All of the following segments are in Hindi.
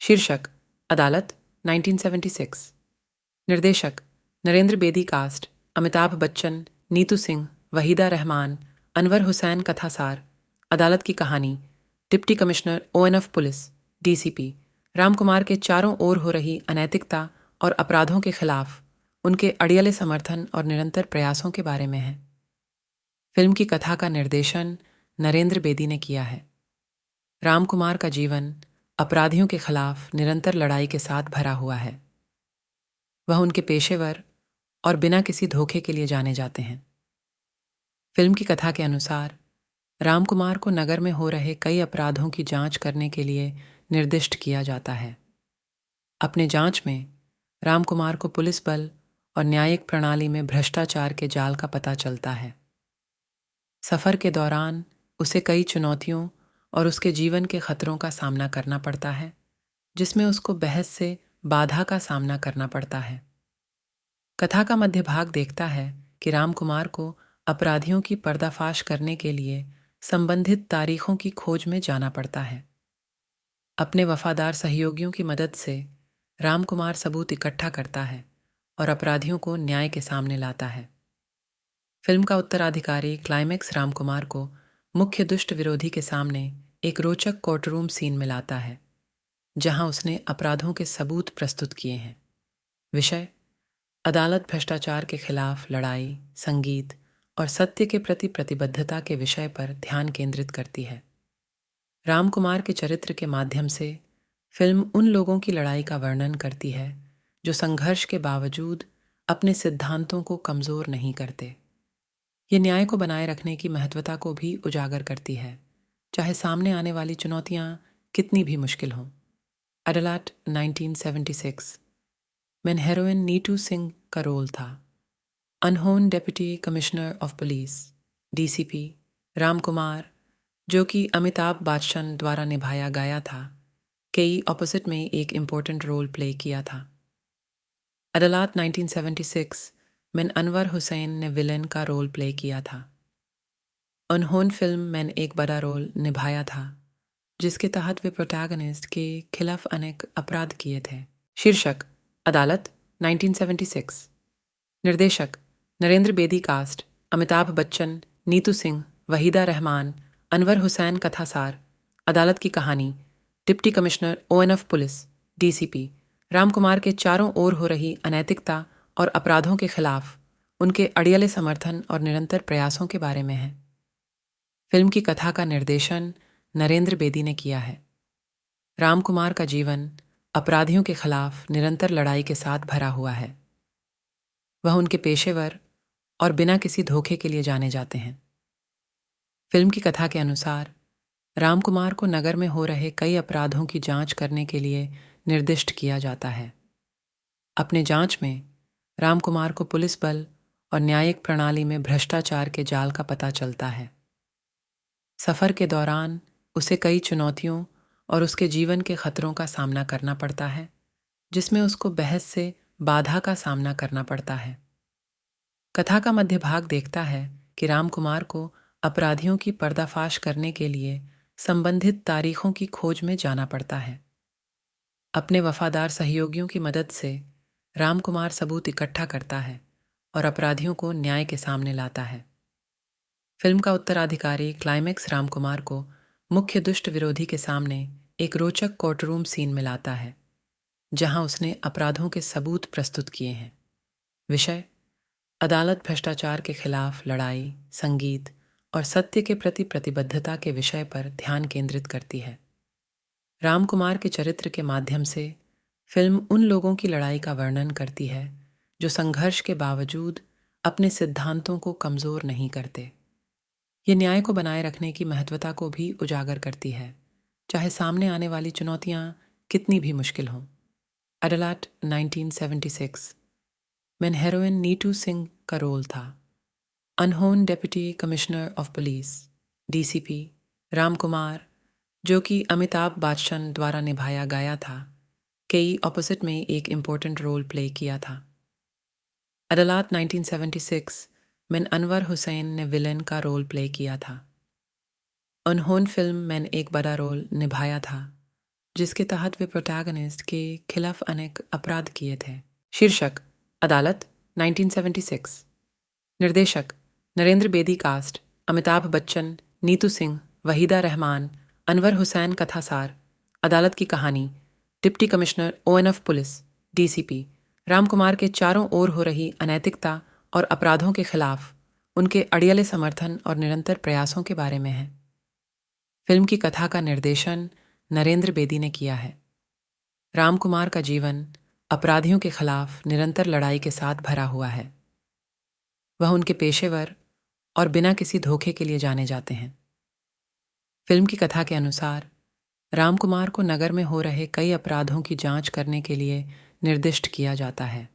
शीर्षक अदालत 1976। निर्देशक नरेंद्र बेदी। कास्ट अमिताभ बच्चन, नीतू सिंह, वहीदा रहमान, अनवर हुसैन। कथासार अदालत की कहानी। Deputy commissioner of police DCP Ram Kumar के चारों ओर हो रही अनैतिकता और अपराधों के खिलाफ उनके अड़ियले समर्थन और निरंतर प्रयासों के बारे में है। फिल्म की कथा का निर्देशन नरेंद्र बेदी ने किया है। राम कुमार का जीवन अपराधियों के खिलाफ निरंतर लड़ाई के साथ भरा हुआ है। वह उनके पेशेवर और बिना किसी धोखे के लिए जाने जाते हैं। फिल्म की कथा के अनुसार राम कुमार को नगर में हो रहे कई अपराधों की जांच करने के लिए निर्दिष्ट किया जाता है। अपने जांच में राम कुमार को पुलिस बल और न्यायिक प्रणाली में भ्रष्टाचार के जाल का पता चलता है। सफर के दौरान उसे कई चुनौतियों और उसके जीवन के खतरों का सामना करना पड़ता है, जिसमें उसको बहस से बाधा का सामना करना पड़ता है। कथा का मध्य भाग देखता है कि राम कुमार को अपराधियों की पर्दाफाश करने के लिए संबंधित तारीखों की खोज में जाना पड़ता है। अपने वफादार सहयोगियों की मदद से राम कुमार सबूत इकट्ठा करता है और अपराधियों को न्याय के सामने लाता है। फिल्म का उत्तराधिकारी क्लाइमैक्स राम कुमार को मुख्य दुष्ट विरोधी के सामने एक रोचक कोर्टरूम सीन में लाता है, जहां उसने अपराधों के सबूत प्रस्तुत किए हैं। विषय अदालत भ्रष्टाचार के खिलाफ लड़ाई, संगीत और सत्य के प्रति प्रतिबद्धता के विषय पर ध्यान केंद्रित करती है। राम कुमार के चरित्र के माध्यम से फिल्म उन लोगों की लड़ाई का वर्णन करती है जो संघर्ष के बावजूद अपने सिद्धांतों को कमजोर नहीं करते। ये न्याय को बनाए रखने की महत्वता को भी उजागर करती है, चाहे सामने आने वाली चुनौतियां कितनी भी मुश्किल हों। अदालत 1976 में हेरोइन नीतू सिंह का रोल था। अनहोन deputy commissioner of police DCP Ram Kumar, जो कि अमिताभ बच्चन द्वारा निभाया गया था, कई ऑपोजिट में एक इम्पोर्टेंट रोल प्ले किया था। अदालत 1976 में अनवर हुसैन ने विलेन का रोल प्ले किया था। अनहोन फिल्म में एक बड़ा रोल निभाया था, जिसके तहत वे प्रोटैगनिस्ट के खिलाफ अनेक अपराध किए थे। शीर्षक अदालत 1976। निर्देशक नरेंद्र बेदी। कास्ट अमिताभ बच्चन, नीतू सिंह, वहीदा रहमान, अनवर हुसैन। कथासार अदालत की कहानी। Deputy commissioner of police DCP Ram Kumar के चारों ओर हो रही अनैतिकता और अपराधों के खिलाफ उनके अड़ियले समर्थन और निरंतर प्रयासों के बारे में है। फिल्म की कथा का निर्देशन नरेंद्र बेदी ने किया है। राम कुमार का जीवन अपराधियों के खिलाफ निरंतर लड़ाई के साथ भरा हुआ है। वह उनके पेशेवर और बिना किसी धोखे के लिए जाने जाते हैं। फिल्म की कथा के अनुसार राम कुमार को नगर में हो रहे कई अपराधों की जांच करने के लिए निर्दिष्ट किया जाता है। अपने जांच में राम कुमार को पुलिस बल और न्यायिक प्रणाली में भ्रष्टाचार के जाल का पता चलता है। सफर के दौरान उसे कई चुनौतियों और उसके जीवन के खतरों का सामना करना पड़ता है, जिसमें उसको बहस से बाधा का सामना करना पड़ता है। कथा का मध्य भाग देखता है कि राम कुमार को अपराधियों की पर्दाफाश करने के लिए संबंधित तारीखों की खोज में जाना पड़ता है। अपने वफादार सहयोगियों की मदद से राम कुमार सबूत इकट्ठा करता है और अपराधियों को न्याय के सामने लाता है। फिल्म का उत्तराधिकारी क्लाइमैक्स राम कुमार को मुख्य दुष्ट विरोधी के सामने एक रोचक कोर्टरूम सीन में लाता है, जहां उसने अपराधों के सबूत प्रस्तुत किए हैं। विषय अदालत भ्रष्टाचार के खिलाफ लड़ाई, संगीत और सत्य के प्रति प्रतिबद्धता के विषय पर ध्यान केंद्रित करती है। राम कुमार के चरित्र के माध्यम से फिल्म उन लोगों की लड़ाई का वर्णन करती है जो संघर्ष के बावजूद अपने सिद्धांतों को कमजोर नहीं करते। ये न्याय को बनाए रखने की महत्वता को भी उजागर करती है, चाहे सामने आने वाली चुनौतियां कितनी भी मुश्किल हों। अदालत 1976 में हेरोइन नीतू सिंह का रोल था। अनहोन deputy commissioner of police DCP Ram Kumar, जो कि अमिताभ बच्चन द्वारा निभाया गया था, कई ऑपोजिट में एक इम्पोर्टेंट रोल प्ले किया था। अदालत 1976 में अनवर हुसैन ने विलेन का रोल प्ले किया था। अनहोन फिल्म में एक बड़ा रोल निभाया था। जिसके तहत वे प्रोटैगनिस्ट के खिलाफ अनेक अपराध किए थे। शीर्षक अदालत 1976। निर्देशक नरेंद्र बेदी कास्ट अमिताभ बच्चन, नीतू सिंह, वहीदा रहमान, अनवर हुसैन कथासार। अदालत की कहानी deputy commissioner of police DCP Ramkumar के चारों ओर हो रही अनैतिकता और अपराधों के खिलाफ उनके अड़ियले समर्थन और निरंतर प्रयासों के बारे में है। फिल्म की कथा का निर्देशन नरेंद्र बेदी ने किया है। रामकुमार का जीवन अपराधियों के खिलाफ निरंतर लड़ाई के साथ भरा हुआ है। वह उनके पेशेवर और बिना किसी धोखे के लिए जाने जाते हैं। फिल्म की कथा के अनुसार रामकुमार को नगर में हो रहे कई अपराधों की जांच करने के लिए निर्दिष्ट किया जाता है।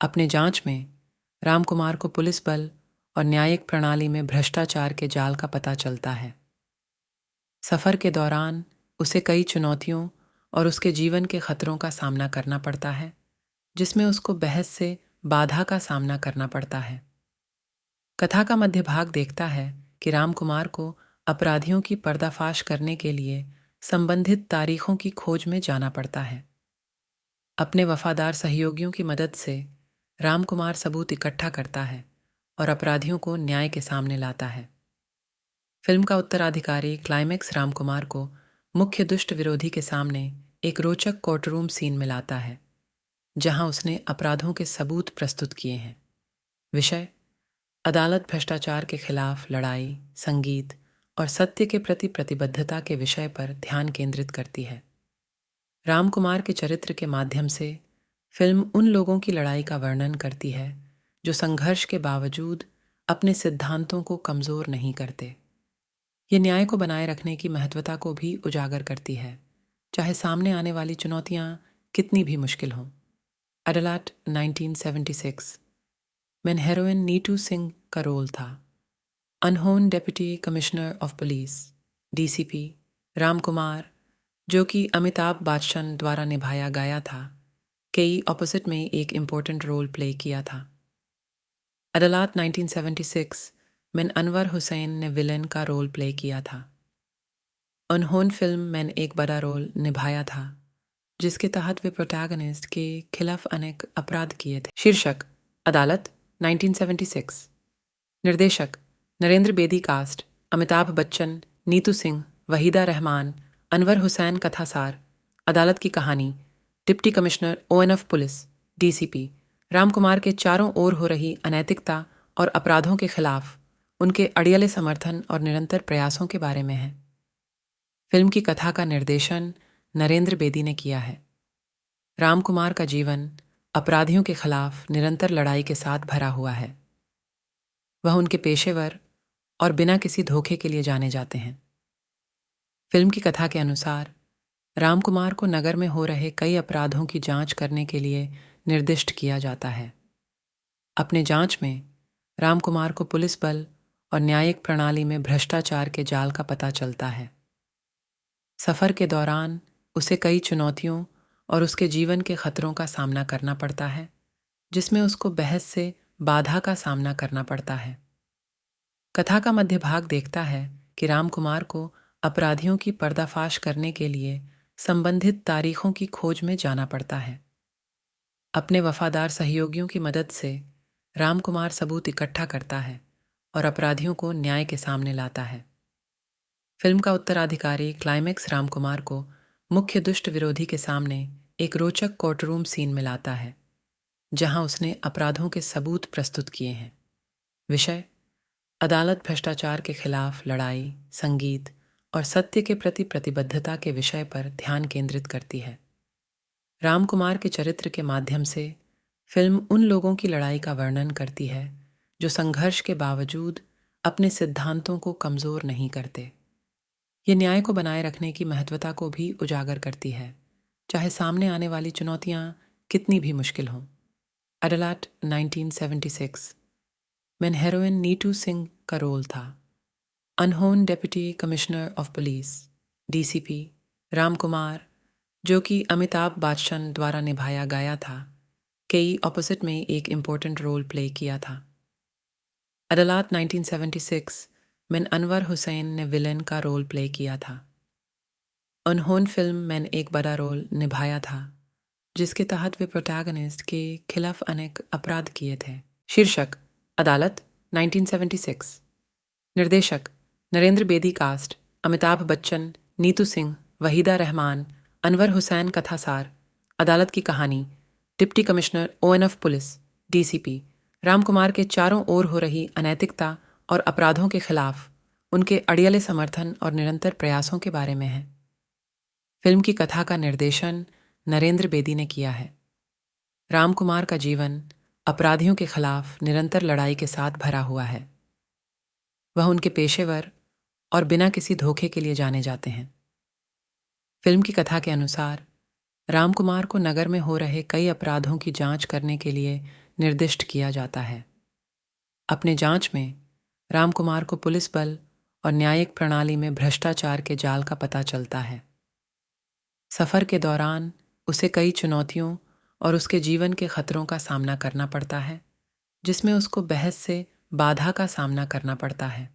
अपने जांच में रामकुमार को पुलिस बल और न्यायिक प्रणाली में भ्रष्टाचार के जाल का पता चलता है। सफर के दौरान उसे कई चुनौतियों और उसके जीवन के खतरों का सामना करना पड़ता है, जिसमें उसको बहस से बाधा का सामना करना पड़ता है। कथा का मध्य भाग देखता है कि रामकुमार को अपराधियों की पर्दाफाश करने के लिए संबंधित तारीखों की खोज में जाना पड़ता है। अपने वफादार सहयोगियों की मदद से रामकुमार सबूत इकट्ठा करता है और अपराधियों को न्याय के सामने लाता है। फिल्म का उत्तराधिकारी क्लाइमैक्स रामकुमार को मुख्य दुष्ट विरोधी के सामने एक रोचक कोर्टरूम सीन में लाता है, जहां उसने अपराधों के सबूत प्रस्तुत किए हैं। विषय अदालत भ्रष्टाचार के खिलाफ लड़ाई, संगीत और सत्य के प्रति प्रतिबद्धता के विषय पर ध्यान केंद्रित करती है। रामकुमार के चरित्र के माध्यम से फिल्म उन लोगों की लड़ाई का वर्णन करती है जो संघर्ष के बावजूद अपने सिद्धांतों को कमजोर नहीं करते। ये न्याय को बनाए रखने की महत्वता को भी उजागर करती है, चाहे सामने आने वाली चुनौतियां कितनी भी मुश्किल हों। अदालत 1976 में हेरोइन नीतू सिंह का रोल था। अनहोन deputy commissioner of police DCP Ramkumar, जो कि अमिताभ बच्चन द्वारा निभाया गया था, कई ऑपोजिट में एक इम्पोर्टेंट रोल प्ले किया था। अदालत 1976 में अनवर हुसैन ने विलेन का रोल प्ले किया था। अनहोन फिल्म में एक बड़ा रोल निभाया था, जिसके तहत वे प्रोटैगनिस्ट के खिलाफ अनेक अपराध किए थे। शीर्षक अदालत 1976। निर्देशक नरेंद्र बेदी कास्ट अमिताभ बच्चन, नीतू सिंह, वहीदा रहमान, अनवर हुसैन कथासार। अदालत की कहानी deputy commissioner of police DCP Ramkumar के चारों ओर हो रही अनैतिकता और अपराधों के खिलाफ उनके अड़ियले समर्थन और निरंतर प्रयासों के बारे में है। फिल्म की कथा का निर्देशन नरेंद्र बेदी ने किया है। रामकुमार का जीवन अपराधियों के खिलाफ निरंतर लड़ाई के साथ भरा हुआ है। वह उनके पेशेवर और बिना किसी धोखे के लिए जाने जाते हैं। फिल्म की कथा के अनुसार रामकुमार को नगर में हो रहे कई अपराधों की जांच करने के लिए निर्दिष्ट किया जाता है। अपने जांच में रामकुमार को पुलिस बल और न्यायिक प्रणाली में भ्रष्टाचार के जाल का पता चलता है। सफर के दौरान उसे कई चुनौतियों और उसके जीवन के खतरों का सामना करना पड़ता है, जिसमें उसको बहस से बाधा का सामना करना पड़ता है। कथा का मध्य भाग देखता है कि रामकुमार को अपराधियों की पर्दाफाश करने के लिए संबंधित तारीखों की खोज में जाना पड़ता है। अपने वफादार सहयोगियों की मदद से रामकुमार सबूत इकट्ठा करता है और अपराधियों को न्याय के सामने लाता है। फिल्म का उत्तराधिकारी क्लाइमैक्स रामकुमार को मुख्य दुष्ट विरोधी के सामने एक रोचक कोर्टरूम सीन में लाता है, जहां उसने अपराधों के सबूत प्रस्तुत किए हैं। विषय अदालत भ्रष्टाचार के खिलाफ लड़ाई, संगीत और सत्य के प्रति प्रतिबद्धता के विषय पर ध्यान केंद्रित करती है। रामकुमार के चरित्र के माध्यम से फिल्म उन लोगों की लड़ाई का वर्णन करती है जो संघर्ष के बावजूद अपने सिद्धांतों को कमजोर नहीं करते। ये न्याय को बनाए रखने की महत्वता को भी उजागर करती है, चाहे सामने आने वाली चुनौतियां कितनी भी मुश्किल हों। अदालत 1976 में हेरोइन नीतू सिंह का रोल था। अनहोन deputy commissioner of police DCP Ramkumar, जो कि अमिताभ बच्चन द्वारा निभाया गया था, कई ऑपोजिट में एक इम्पोर्टेंट रोल प्ले किया था। अदालत 1976 में अनवर हुसैन ने विलेन का रोल प्ले किया था। अनहोन फिल्म मैंने एक बड़ा रोल निभाया था, जिसके तहत वे प्रोटैगनिस्ट के खिलाफ अनेक अपराध किए थे। शीर्षक अदालत 1976। निर्देशक नरेंद्र बेदी कास्ट अमिताभ बच्चन, नीतू सिंह, वहीदा रहमान, अनवर हुसैन कथासार। अदालत की कहानी deputy commissioner of police DCP Ram Kumar के चारों ओर हो रही अनैतिकता और अपराधों के खिलाफ उनके अड़ियले समर्थन और निरंतर प्रयासों के बारे में है। फिल्म की कथा का निर्देशन नरेंद्र बेदी ने किया है। राम कुमार का जीवन अपराधियों के खिलाफ निरंतर लड़ाई के साथ भरा हुआ है। वह उनके पेशेवर और बिना किसी धोखे के लिए जाने जाते हैं। फिल्म की कथा के अनुसार राम कुमार को नगर में हो रहे कई अपराधों की जांच करने के लिए निर्दिष्ट किया जाता है। अपने जांच में राम कुमार को पुलिस बल और न्यायिक प्रणाली में भ्रष्टाचार के जाल का पता चलता है। सफर के दौरान उसे कई चुनौतियों और उसके जीवन के खतरों का सामना करना पड़ता है, जिसमें उसको बहस से बाधा का सामना करना पड़ता है।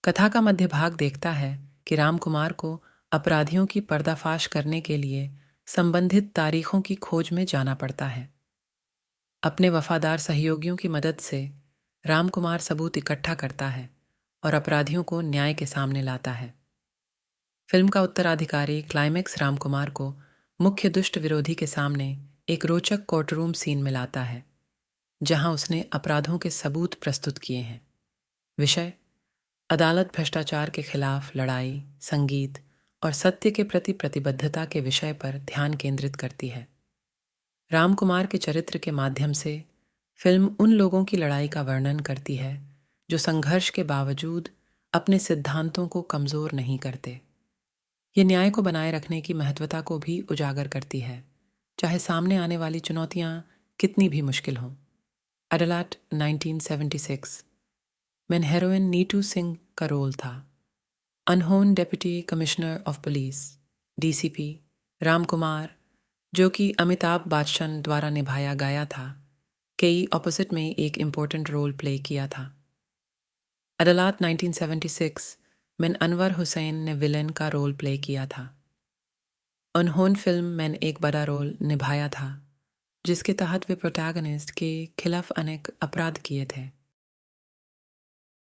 कथा का मध्य भाग देखता है कि राम कुमार को अपराधियों की पर्दाफाश करने के लिए संबंधित तारीखों की खोज में जाना पड़ता है। अपने वफादार सहयोगियों की मदद से राम कुमार सबूत इकट्ठा करता है और अपराधियों को न्याय के सामने लाता है। फिल्म का उत्तराधिकारी क्लाइमेक्स राम कुमार को मुख्य दुष्ट विरोधी के सामने एक रोचक कोर्टरूम सीन में लाता है, जहां उसने अपराधों के सबूत प्रस्तुत किए हैं। विषय अदालत भ्रष्टाचार के खिलाफ लड़ाई, संगीत और सत्य के प्रति प्रतिबद्धता के विषय पर ध्यान केंद्रित करती है। राम कुमार के चरित्र के माध्यम से फिल्म उन लोगों की लड़ाई का वर्णन करती है जो संघर्ष के बावजूद अपने सिद्धांतों को कमजोर नहीं करते। ये न्याय को बनाए रखने की महत्वता को भी उजागर करती है, चाहे सामने आने वाली चुनौतियां कितनी भी मुश्किल हों। अदालत 1976 में हेरोइन नीतू सिंह का रोल था। अनहोन deputy commissioner of police DCP Ram Kumar, जो कि अमिताभ बच्चन द्वारा निभाया गया था, के ऑपोजिट में एक इम्पोर्टेंट रोल प्ले किया था। अदालत 1976 में अनवर हुसैन ने विलेन का रोल प्ले किया था। अनहोन फिल्म में एक बड़ा रोल निभाया था, जिसके तहत वे प्रोटैगनिस्ट के खिलाफ अनेक अपराध किए थे।